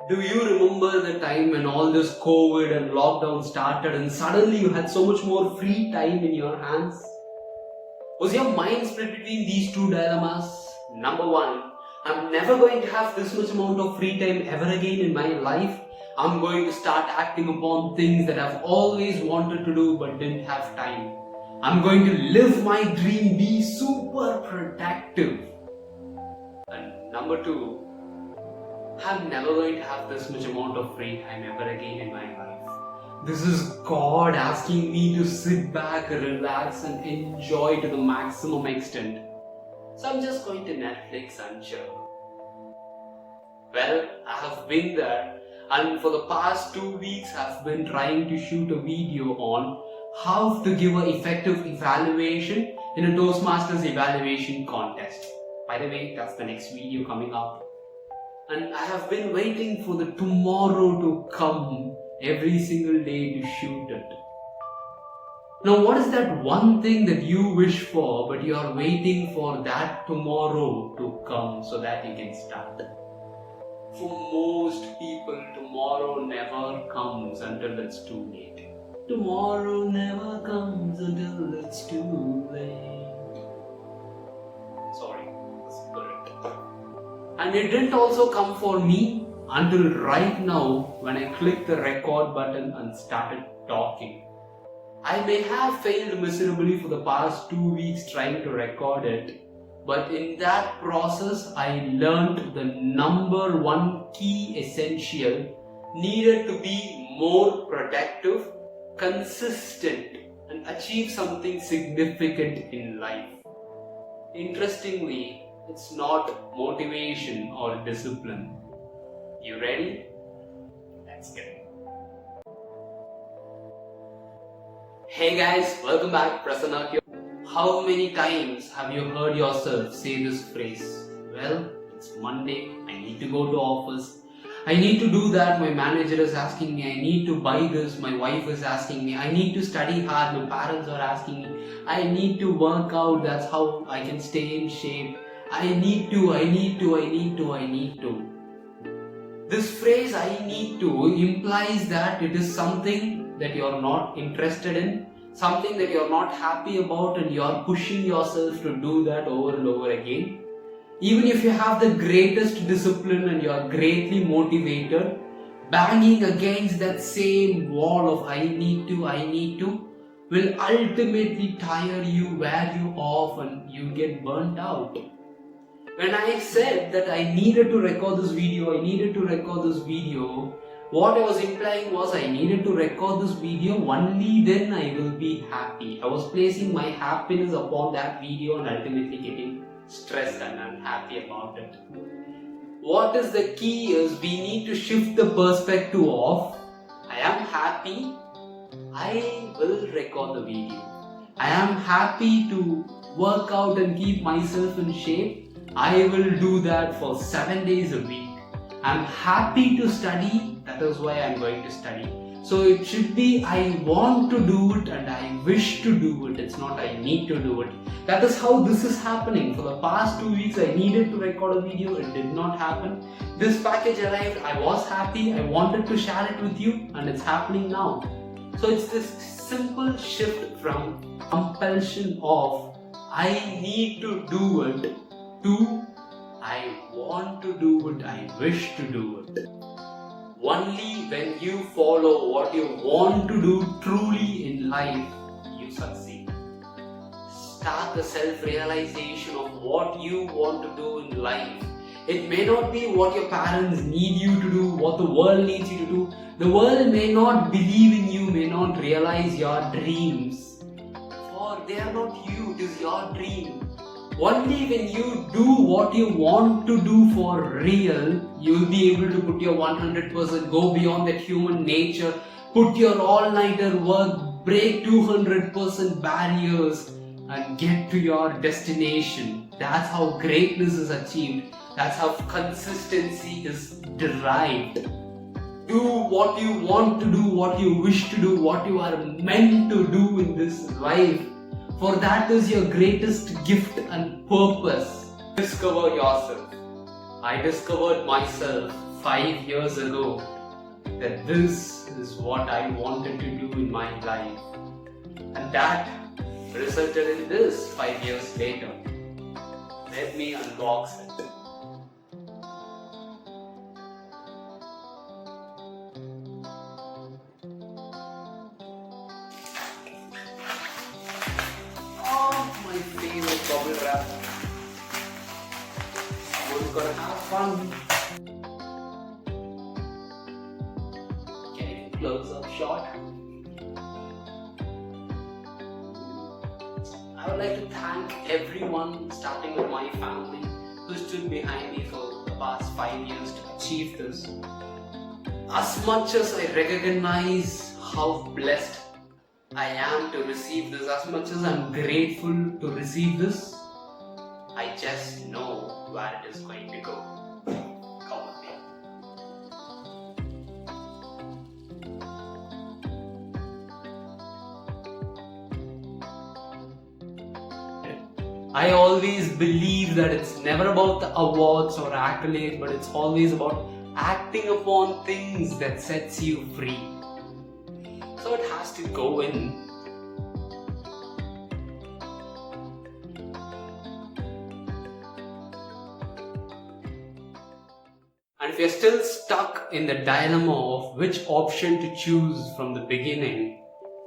Do you remember the time when all this COVID and lockdown started and suddenly you had so much more free time in your hands? Was your mind split between these two dilemmas? Number one, I'm never going to have this much amount of free time ever again in my life. I'm going to start acting upon things that I've always wanted to do but didn't have time. I'm going to live my dream, be super productive. And number two, I'm never going to have this much amount of free time ever again in my life. This is God asking me to sit back, relax and enjoy to the maximum extent. So I'm just going to Netflix and chill. Well, I have been there, and for the past 2 weeks I've been trying to shoot a video on how to give an effective evaluation in a Toastmasters evaluation contest. By the way, that's the next video coming up. And I have been waiting for the tomorrow to come every single day to shoot it. Now, what is that one thing that you wish for but you are waiting for that tomorrow to come so that you can start? For most people, tomorrow never comes until it's too late. Tomorrow never comes until it's too late. Sorry, spirit. And it didn't also come for me until right now when I clicked the record button and started talking. I may have failed miserably for the past 2 weeks trying to record it, but in that process I learned the number one key essential needed to be more productive, consistent and achieve something significant in life. Interestingly, it's not motivation or discipline. You ready? Let's get it. Hey guys, welcome back. Prasanna here. How many times have you heard yourself say this phrase? Well, it's Monday, I need to go to office. I need to do that, my manager is asking me. I need to buy this, my wife is asking me. I need to study hard, my parents are asking me. I need to work out, that's how I can stay in shape. I need to. This phrase I need to implies that it is something that you are not interested in, something that you are not happy about, and you are pushing yourself to do that over and over again. Even if you have the greatest discipline and you are greatly motivated, banging against that same wall of I need to will ultimately tire you, wear you off, and you get burnt out. When I said that I needed to record this video, what I was implying was I needed to record this video, only then I will be happy. I was placing my happiness upon that video and ultimately getting stressed and unhappy about it. What is the key is we need to shift the perspective of I am happy, I will record the video. I am happy to work out and keep myself in shape. I will do that for 7 days a week. I'm happy to study, that is why I'm going to study. So it should be I want to do it and I wish to do it. It's not I need to do it. That is how this is happening. For the past 2 weeks I needed to record a video, it did not happen. This package arrived, I was happy, I wanted to share it with you, and it's happening now. So it's this simple shift from compulsion of I need to do it to I want to do it, I wish to do it. Only when you follow what you want to do truly in life, you succeed. Start the self-realization of what you want to do in life. It may not be what your parents need you to do, what the world needs you to do. The world may not believe in you, may not realize your dreams. For they are not you, it is your dream. Only when you do what you want to do for real, you will be able to put your 100%, go beyond that human nature, put your all-nighter work, break 200% barriers and get to your destination. That's how greatness is achieved. That's how consistency is derived. Do what you want to do, what you wish to do, what you are meant to do in this life. For that is your greatest gift and purpose. Discover yourself. I discovered myself 5 years ago that this is what I wanted to do in my life, and that resulted in this 5 years later. Let me unbox it. Oh, my favorite bubble wrap. We're gonna have fun. Can you close up shot? I would like to thank everyone, starting with my family, who stood behind me for the past 5 years to achieve this. As much as I recognize how blessed I am to receive this, as much as I'm grateful to receive this, I just know where it is going to go. Come with me. I always believe that it's never about the awards or accolades, but it's always about acting upon things that sets you free. So it has to go in. And if you're still stuck in the dilemma of which option to choose from the beginning,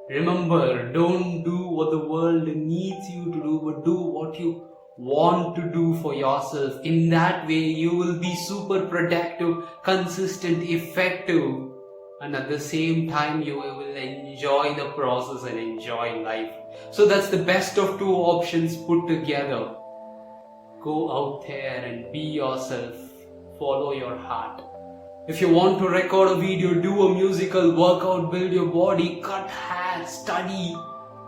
remember, don't do what the world needs you to do, but do what you want to do for yourself. In that way, you will be super productive, consistent, effective, and at the same time, you will enjoy the process and enjoy life. So that's the best of two options put together. Go out there and be yourself. Follow your heart. If you want to record a video, do a musical, work out, build your body, cut hair, study,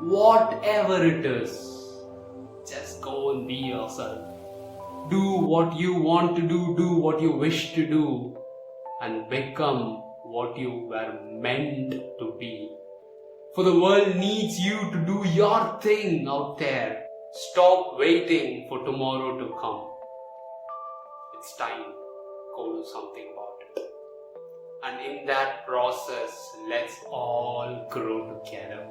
whatever it is, just go and be yourself. Do what you want to do what you wish to do, and become what you were meant to be. For the world needs you to do your thing out there. Stop waiting for tomorrow to come. It's time. Go do something about it. And in that process, let's all grow together.